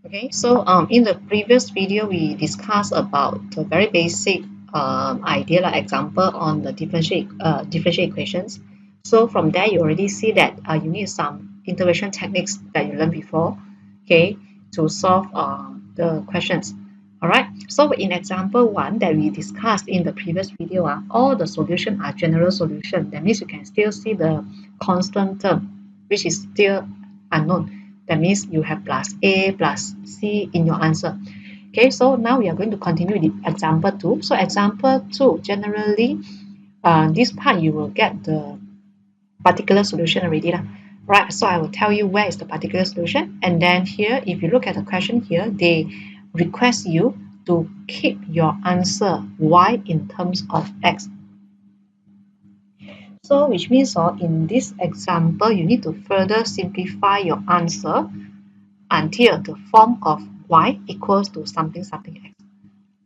Okay, so in the previous video, we discussed about the very basic idea, like example on the differential equations. So from there, you already see that you need some integration techniques that you learned before, okay, to solve the questions. All right. So in example one that we discussed in the previous video, all the solutions are general solution. That means you can still see the constant term, which is still unknown. That means you have plus A plus C in your answer. Okay, so now we are going to continue with example 2. So example 2, generally, this part you will get the particular solution already. Right, so I will tell you where is the particular solution. And then here, if you look at the question here, they request you to keep your answer y in terms of x. So which means in this example, you need to further simplify your answer until the form of y equals to something something x.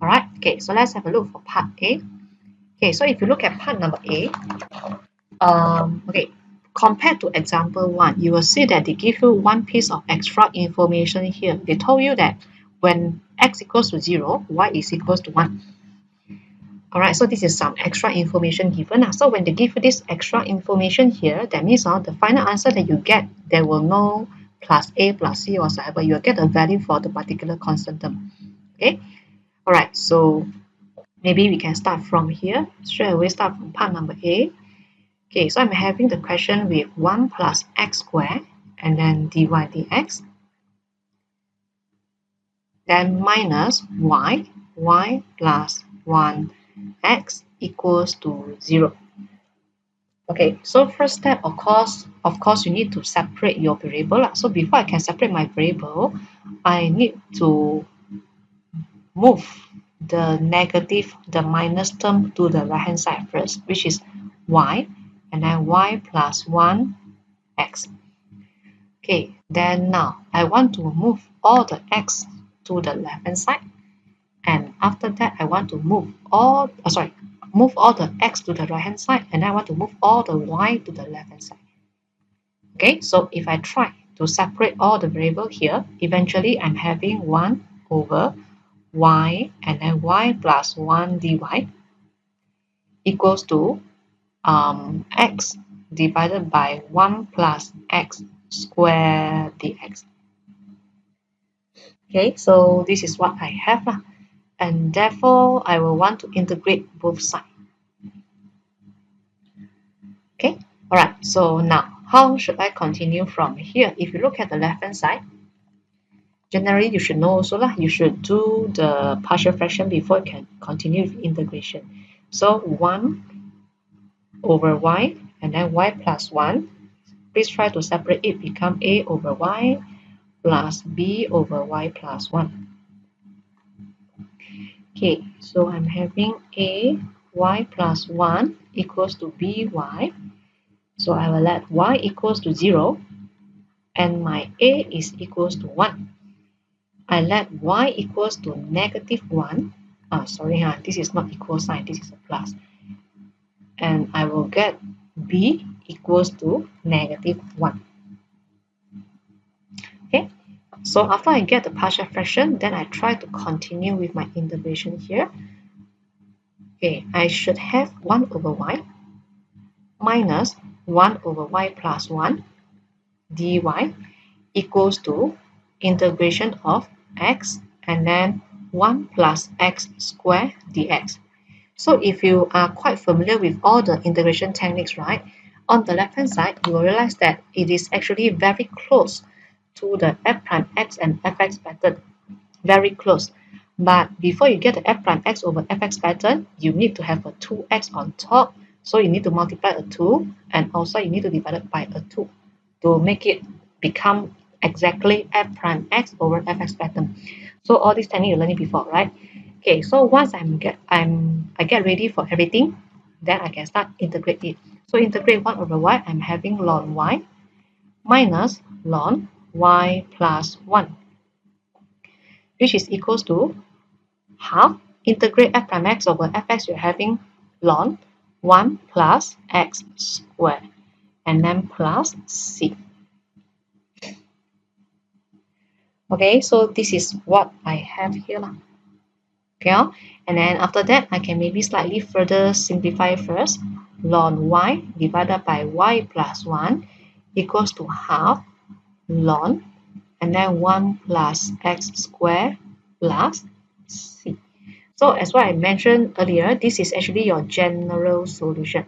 All right. Okay. So let's have a look for part A. Okay. So if you look at part number A, okay, compared to example 1, you will see that they give you one piece of extra information here. They told you that when x equals to 0, y is equals to 1. All right, so this is some extra information given. So when they give you this extra information here, that means the final answer that you get, there will no plus A plus C whatsoever. You will get a value for the particular constant term. Okay. All right. So maybe we can start from here. Straight away start from part number A. Okay. So I'm having the question with 1 plus x squared and then dy dx. Then minus y plus 1x equals to 0. Okay, so first step, of course, you need to separate your variable. So before I can separate my variable, I need to move the minus term to the right hand side first, which is y, and then y plus 1x. Okay, then now I want to move all the x to the left hand side, and after that I want to move all the x to the right hand side, and I want to move all the y to the left hand side. Okay, so if I try to separate all the variable here, eventually I'm having 1 over y and then y plus 1 dy equals to x divided by 1 plus x squared dx. Okay, so this is what I have, and therefore I will want to integrate both sides. Okay, all right, so now how should I continue from here? If you look at the left hand side, generally you should know also you should do the partial fraction before you can continue with integration. So 1 over y and then y plus 1. Please try to separate it, become a over y plus b over y plus 1. Okay, so I'm having a y plus 1 equals to by. So I will let y equals to 0 and my a is equals to 1. I let y equals to negative 1. This is not equal sign, this is a plus. And I will get b equals to negative 1. Okay, so after I get the partial fraction, then I try to continue with my integration here. Okay, I should have 1 over y minus 1 over y plus 1 dy equals to integration of x and then 1 plus x squared dx. So if you are quite familiar with all the integration techniques, right, on the left hand side, you will realize that it is actually very close to the f prime x and fx pattern, very close. But before you get the f prime x over fx pattern, you need to have a 2x on top. So you need to multiply a 2, and also you need to divide it by a 2 to make it become exactly f prime x over fx pattern. So all this technique you learned it before, right? Okay, so once I get ready for everything, then I can start integrate it. So integrate 1 over y, I'm having ln y minus ln y plus 1, which is equals to half integrate f prime x over fx, you're having ln 1 plus x squared and then plus c. Okay, so this is what I have here. Okay, and then after that, I can maybe slightly further simplify first. Ln y divided by y plus 1 equals to half ln, and then 1 plus x squared plus c. So as what I mentioned earlier, this is actually your general solution.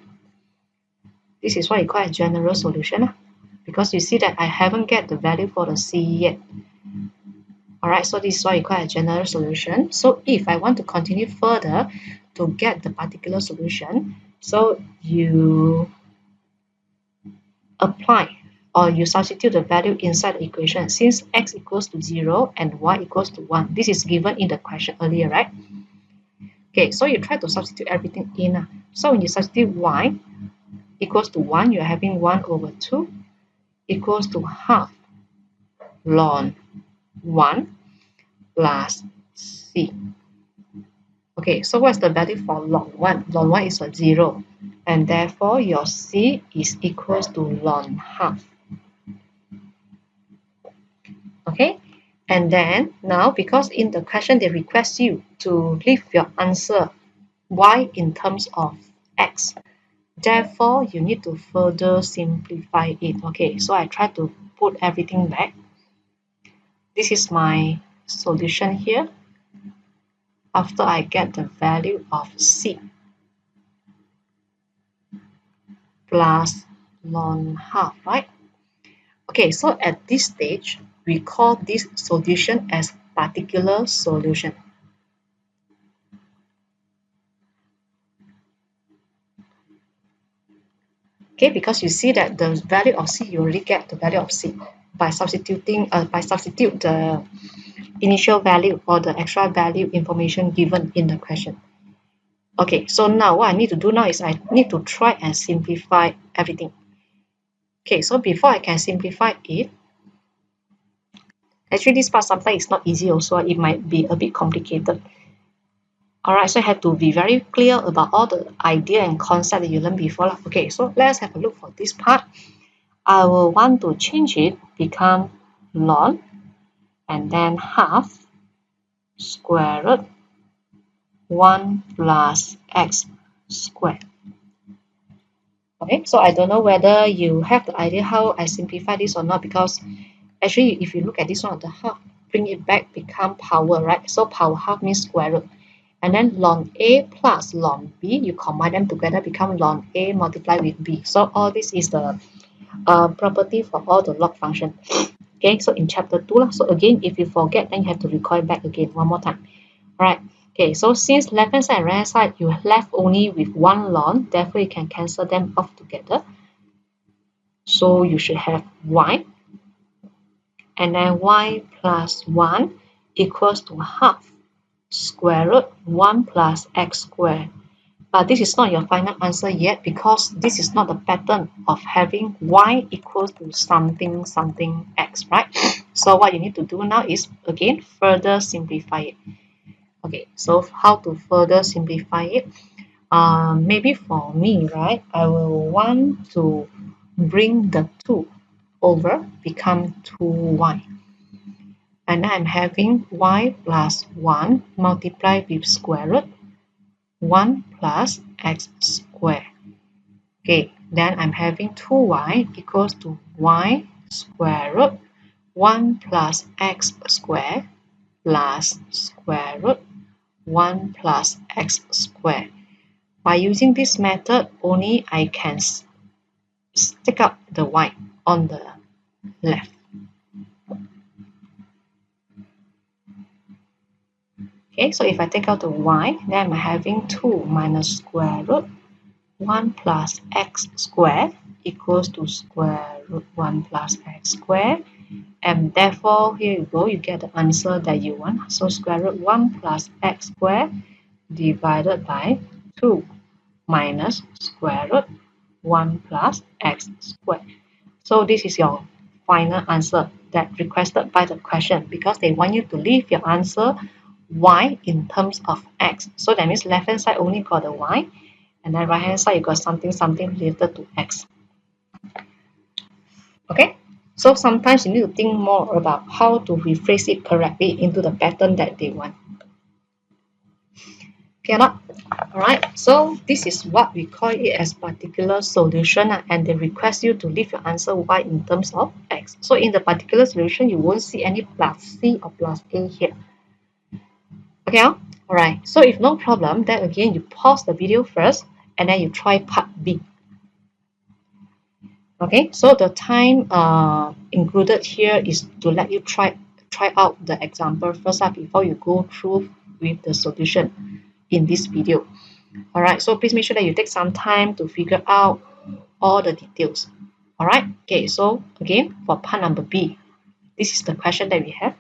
This is what you call a general solution, because you see that I haven't get the value for the c yet. Alright, so this is what you call a general solution. So if I want to continue further to get the particular solution, so you apply or you substitute the value inside the equation. Since x equals to 0 and y equals to 1, this is given in the question earlier, right? Okay, so you try to substitute everything in. So when you substitute y equals to 1, you're having 1 over 2 equals to half ln 1 plus c. Okay, so what's the value for ln 1? Ln 1 is a 0, and therefore your c is equals to ln half. Okay, and then now because in the question they request you to leave your answer y in terms of x, therefore you need to further simplify it. Okay, so I try to put everything back. This is my solution here after I get the value of c plus ln half, right? Okay, so at this stage, we call this solution as particular solution. Okay, because you see that the value of c, you already get the value of c by substitute the initial value or the extra value information given in the question. Okay, so now what I need to do now is I need to try and simplify everything. Okay, so before I can simplify it, actually this part sometimes is not easy also, it might be a bit complicated. Alright, so I have to be very clear about all the idea and concept that you learned before. Okay, so let's have a look for this part. I will want to change it, become ln, and then half square root 1 plus x squared. Okay, so I don't know whether you have the idea how I simplify this or not, because actually if you look at this one, the half, bring it back, become power, right? So power half means square root. And then ln a plus ln b, you combine them together, become ln a multiplied with b. So all this is the property for all the log function. Okay, so in chapter 2, so again, if you forget, then you have to recall back again one more time. All right. Okay, so since left hand side and right hand side, you left only with one ln, therefore you can cancel them off together. So you should have y, and then y plus 1 equals to half square root 1 plus x squared. But this is not your final answer yet, because this is not the pattern of having y equals to something something x, right? So what you need to do now is, again, further simplify it. Okay, so how to further simplify it? Maybe for me, right, I will want to bring the 2 over, become 2y. And I'm having y plus 1 multiplied with square root 1 plus x squared. Okay, then I'm having 2y equals to y square root 1 plus x squared plus square root 1 plus x squared. By using this method, only I can stick up the y on the left. Okay, so if I take out the y, then I'm having 2 minus square root 1 plus x squared equals to square root 1 plus x squared. And therefore, here you go, you get the answer that you want. So square root 1 plus x squared divided by 2 minus square root 1 plus x squared. So this is your final answer that requested by the question, because they want you to leave your answer y in terms of x. So that means left hand side only got the y, and then right hand side you got something related to x. Okay, So sometimes you need to think more about how to rephrase it correctly into the pattern that they want. Okay, not? Alright, so this is what we call it as particular solution, and they request you to leave your answer y in terms of x. So in the particular solution, you won't see any plus c or plus a here. Okay, alright, so if no problem, then again you pause the video first and then you try part B. Okay, so the time included here is to let you try out the example first before you go through with the solution in this video. Alright, so please make sure that you take some time to figure out all the details. Alright, okay, so again for part number B, this is the question that we have.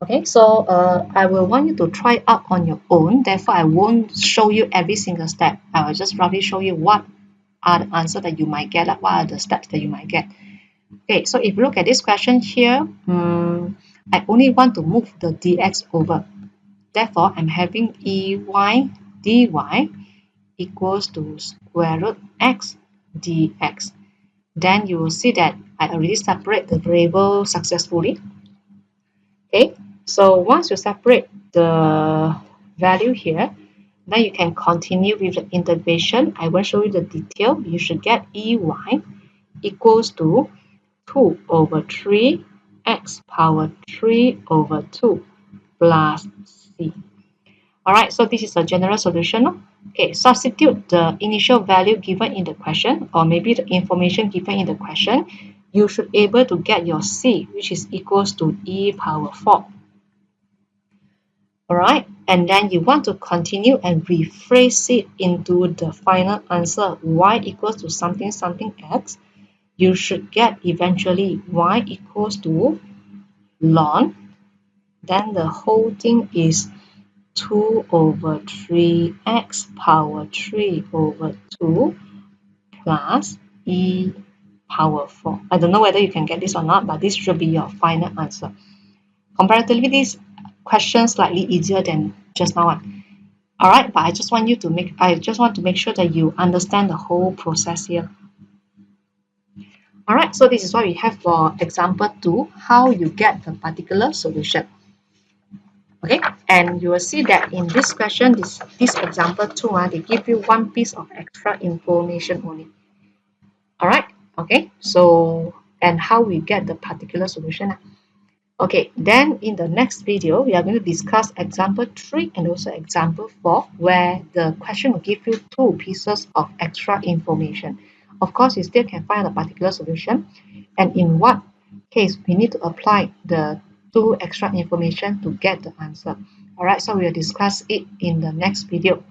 Okay, so I will want you to try out on your own. Therefore, I won't show you every single step. I will just roughly show you what are the answers that you might get, like what are the steps that you might get. Okay, so if you look at this question here, I only want to move the dx over. Therefore, I'm having ey dy equals to square root x dx. Then you will see that I already separate the variable successfully. Okay, so once you separate the value here, then you can continue with the integration. I will show you the detail. You should get ey equals to 2 over 3 x power 3 over 2 plus c. Alright, so this is a general solution. Okay, substitute the initial value given in the question, or maybe the information given in the question. You should be able to get your c, which is equals to e power 4. Alright, and then you want to continue and rephrase it into the final answer, y equals to something something x. You should get eventually y equals to ln, then the whole thing is 2 over 3x power 3 over 2 plus e power 4. I don't know whether you can get this or not, but this should be your final answer. Comparatively, this question slightly easier than just now one. Alright, but I just want to make sure that you understand the whole process here. Alright, so this is what we have for example 2, how you get the particular solution. Okay, and you will see that in this question, this example 2, they give you one piece of extra information only. Alright, okay, so and how we get the particular solution. Okay, then in the next video, we are going to discuss example 3 and also example 4, where the question will give you two pieces of extra information. Of course, you still can find a particular solution, and in what case we need to apply the two extra information to get the answer. Alright, so we will discuss it in the next video.